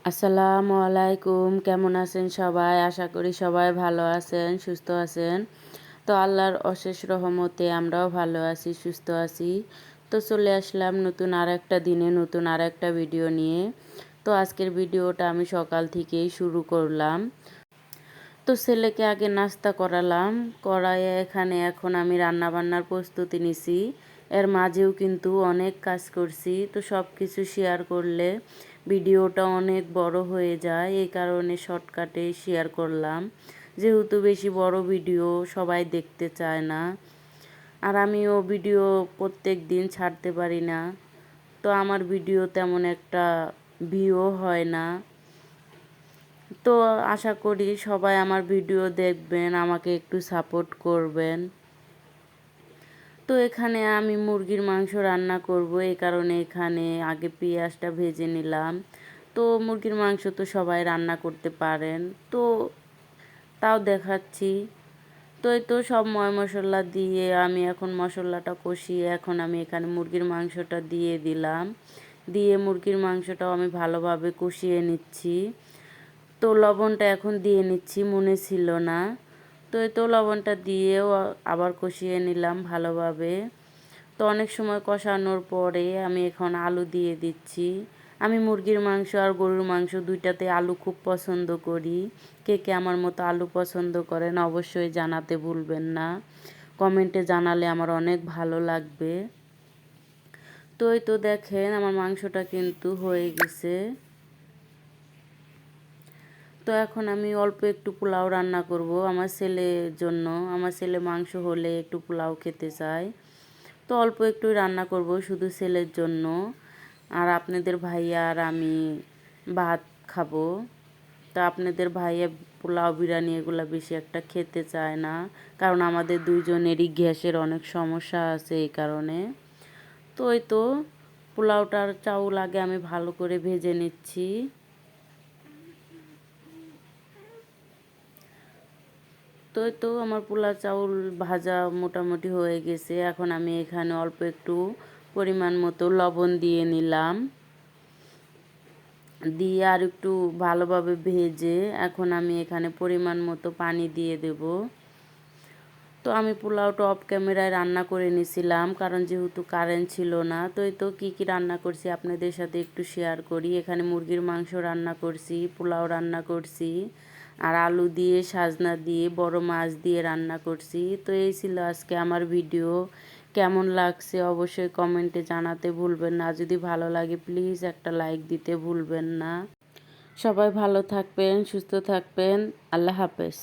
আসসালামু আলাইকুম। কেমন আছেন সবাই? আশা করি সবাই ভালো আছেন, সুস্থ আছেন। তো আল্লাহর অশেষ রহমতে আমরাও ভালো আছি, সুস্থ আছি। তো চলে আসলাম নতুন আরেকটা দিনে নতুন আরেকটা ভিডিও নিয়ে। তো আজকের ভিডিওটা আমি সকাল থেকেই শুরু করলাম। তো ছেলেকে আগে নাস্তা করালাম, করাইয়ে এখানে এখন আমি রান্নাবান্নার প্রস্তুতি নিছি। এর মাঝেও কিন্তু অনেক কাজ করছি, তো সব কিছু শেয়ার করলে ভিডিওটা অনেক বড় হয়ে যায়, এই কারণে শর্টকাটে শেয়ার করলাম। যেহেতু বেশি বড় ভিডিও সবাই দেখতে চায় না, আর আমিও ভিডিও প্রত্যেক দিন ছাড়তে পারি না, তো আমার ভিডিও তেমন একটা ভিউ হয় না। তো আশা করি সবাই আমার ভিডিও দেখবেন, আমাকে একটু সাপোর্ট করবেন। তো এখানে আমি মুরগির মাংস রান্না করব, এই কারণে এখানে আগে পেঁয়াজটা ভেজে নিলাম। তো মুরগির মাংস তো সবাই রান্না করতে পারেন, তো তাও দেখাচ্ছি। তো এই তো সব মশলা দিয়ে আমি এখন মশলাটা কষিয়ে এখন আমি এখানে মুরগির মাংসটা দিয়ে দিলাম। দিয়ে মুরগির মাংসটাও আমি ভালোভাবে কষিয়ে নিচ্ছি। তো লবণটা এখন দিয়ে নিচ্ছি, মনে ছিল না। তো এই তো লবণটা দিয়েও আবার কষিয়ে নিলাম ভালোভাবে। তো অনেক সময় কষানোর পরে আমি এখন আলু দিয়ে দিচ্ছি। আমি মুরগির মাংস আর গরুর মাংস দুইটাতে আলু খুব পছন্দ করি। কে কে আমার মতো আলু পছন্দ করেন অবশ্যই জানাতে ভুলবেন না। কমেন্টে জানালে আমার অনেক ভালো লাগবে। তো এই তো দেখেন আমার মাংসটা কিন্তু হয়ে গেছে। তো এখন আমি অল্প একটু পোলাও রান্না করব আমার ছেলের জন্য। আমার ছেলে মাংস হলে একটু পোলাও খেতে চায়, তো অল্প একটু রান্না করব শুধু ছেলের জন্য। আর আপনাদের ভাইয়া আর আমি ভাত খাবো। তো আপনাদের ভাইয়া পোলাও বিরিয়ানি এগুলো বেশি একটা খেতে চায় না, কারণ আমাদের দুইজনেরই গ্যাসের অনেক সমস্যা আছে এই কারণে। তো ওই তো পোলাওটার চাউল আগে আমি ভালো করে ভেজে নিচ্ছি। তো এই তো আমার পোলা চাউল ভাজা মোটামুটি হয়ে গেছে। এখন আমি এখানে অল্প একটু পরিমাণ মতো লবণ দিয়ে নিলাম, দিয়ে আর একটু ভালোভাবে ভেজে এখন আমি এখানে পরিমাণ মতো পানি দিয়ে দেব। তো আমি পোলাওটা অফ ক্যামেরায় রান্না করে নিয়েছিলাম, কারণ যেহেতু কারেন্ট ছিল না। তো এই তো কী কী রান্না করছি আপনাদের সাথে একটু শেয়ার করি। এখানে মুরগির মাংস রান্না করছি, পোলাও রান্না করছি, আর আলু দিয়ে সাজনা দিয়ে বড় মাছ দিয়ে রান্না করছি। তো এই ছিল আজকে আমার ভিডিও। কেমন লাগছে অবশ্যই কমেন্টে জানাতে ভুলবেন না। যদি ভালো লাগে প্লিজ একটা লাইক দিতে ভুলবেন না। সবাই ভালো থাকবেন, সুস্থ থাকবেন। আল্লাহ হাফেজ।